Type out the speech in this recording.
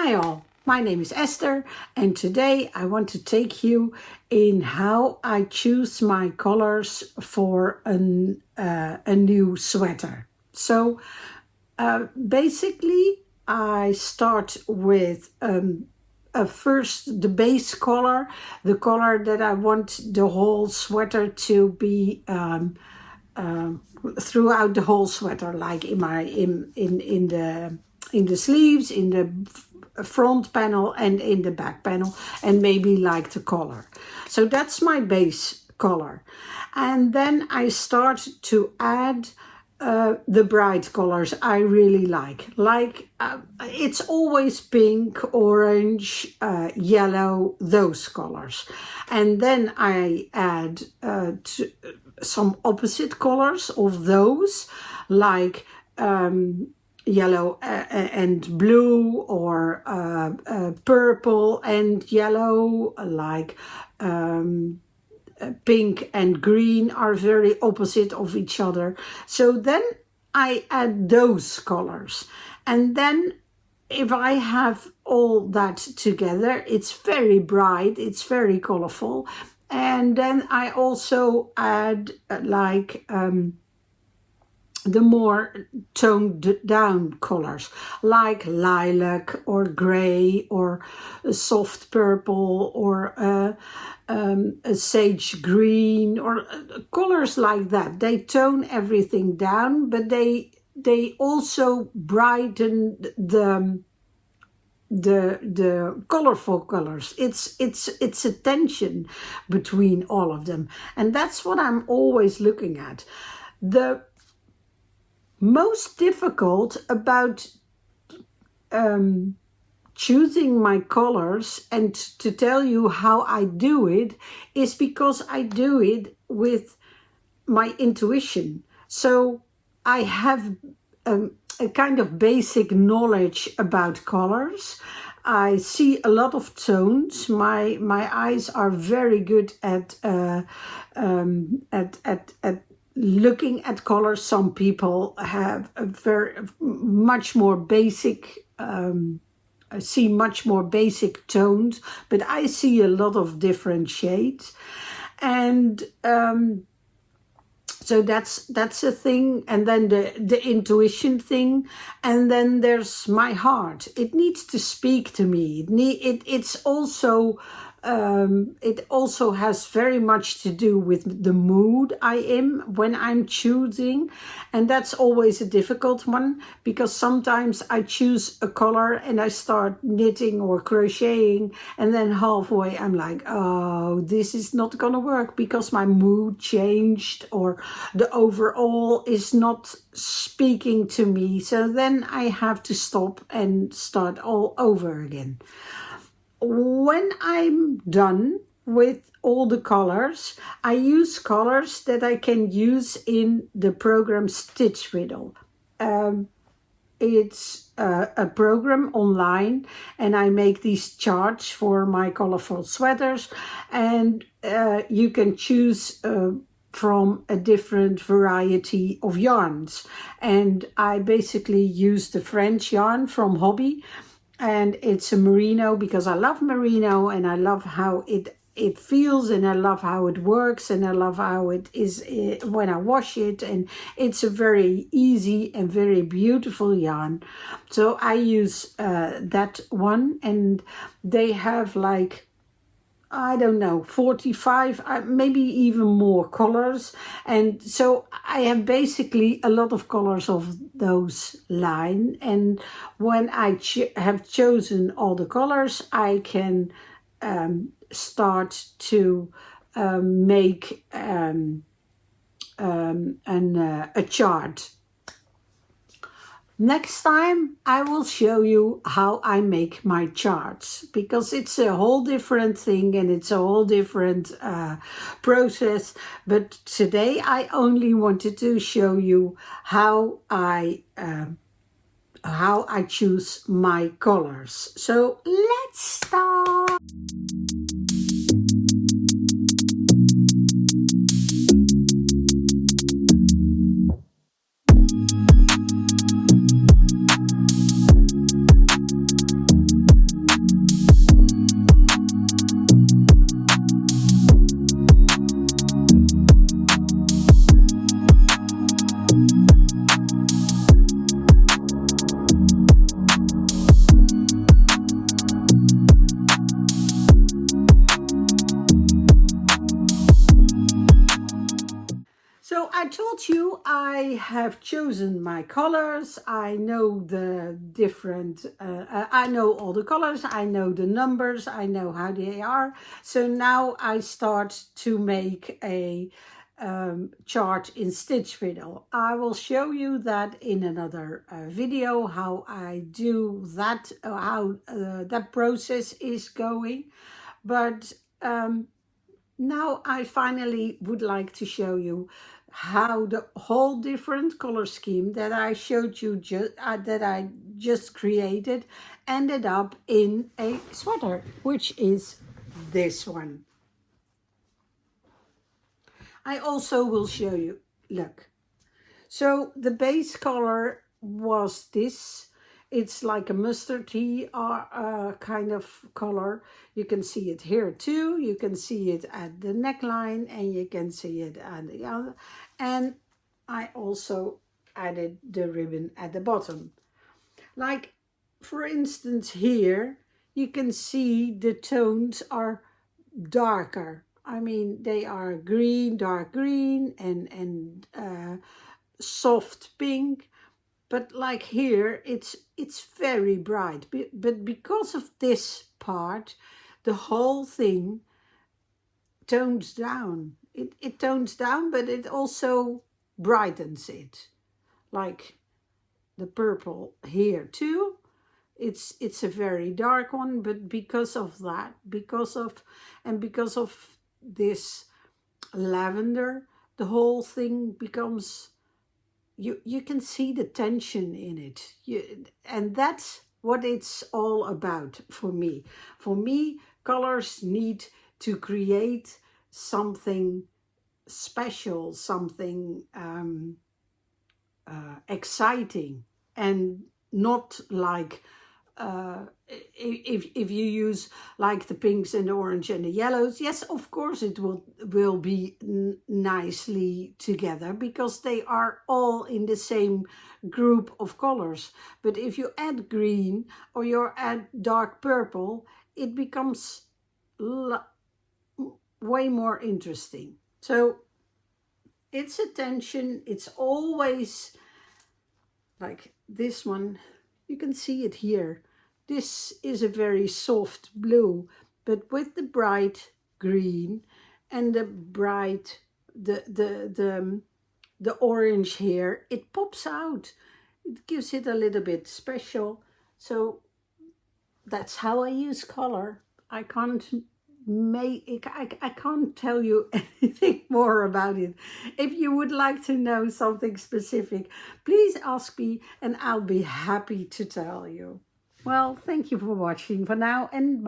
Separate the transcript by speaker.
Speaker 1: Hi all, my name is Esther and today I want to take you in how I choose my colors for a new sweater. So basically I start with first the base color, the color that I want the whole sweater to be throughout the whole sweater, like in the sleeves, in the front panel and in the back panel, and maybe like the collar. So that's my base color, and then I start to add the bright colors I really like. It's always pink, orange, yellow, those colors. And then I add some opposite colors of those, like yellow and blue, or purple and yellow, like pink and green are very opposite of each other. So then I add those colors. And then if I have all that together, it's very bright, it's very colorful. And then I also add the more toned down colors, like lilac or gray or a soft purple or a sage green, or colors like that. They tone everything down, but they also brighten the colorful colors. It's a tension between all of them, and that's what I'm always looking at. The most difficult about choosing my colors and to tell you how I do it is because I do it with my intuition. So I have a kind of basic knowledge about colors. I see a lot of tones. My eyes are very good at looking at colors. Some people have a very much more basic see much more basic tones, but I see a lot of different shades. And so that's a thing. And then the intuition thing, and then there's my heart. It needs to speak to me. It also has very much to do with the mood I am when I'm choosing. And that's always a difficult one, because sometimes I choose a color and I start knitting or crocheting, and then halfway I'm like, oh, this is not gonna work because my mood changed, or the overall is not speaking to me. So then I have to stop and start all over again. When I'm done with all the colors, I use colors that I can use in the program Stitch Riddle. It's a program online, and I make these charts for my colorful sweaters, and you can choose from a different variety of yarns. And I basically use the French yarn from Hobby, and it's a merino because I love merino, and I love how it feels, and I love how it works, and I love how it is when I wash it, and it's a very easy and very beautiful yarn. So I use that one, and they have like, I don't know, 45, maybe even more colors. And so I have basically a lot of colors of those line. And when I have chosen all the colors, I can start to make a chart. Next time I will show you how I make my charts, because it's a whole different thing and it's a whole different process. But today I only wanted to show you how I choose my colors. So let's start. I told you, I have chosen my colors. I know the different, I know all the colors, I know the numbers, I know how they are. So now I start to make a chart in stitch fiddle. I will show you that in another video, how I do that, how that process is going. But now I finally would like to show you how the whole different color scheme that I showed you, that I just created, ended up in a sweater, which is this one. I also will show you, look. So the base color was this. It's like a mustardy kind of color. You can see it here too. You can see it at the neckline and you can see it at the other. And I also added the ribbon at the bottom. Like, for instance, here you can see the tones are darker. I mean, they are green, dark green, and soft pink. But like here, it's very bright. But because of this part, the whole thing tones down. It tones down, but it also brightens it. Like the purple here too. It's a very dark one, but because of that, because of this lavender, the whole thing becomes, you can see the tension in it. And that's what it's all about for me. For me, colors need to create something special, something exciting, and not like if you use like the pinks and the orange and the yellows, yes, of course it will be nicely together because they are all in the same group of colors. But if you add green or you add dark purple, it becomes way more interesting. So it's a tension. It's always like this one. You can see it here. This is a very soft blue, but with the bright green and the bright, the orange here, it pops out. It gives it a little bit special. So that's how I use color. I can't I can't tell you anything more about it. If you would like to know something specific, please ask me and I'll be happy to tell you. Well, thank you for watching for now, and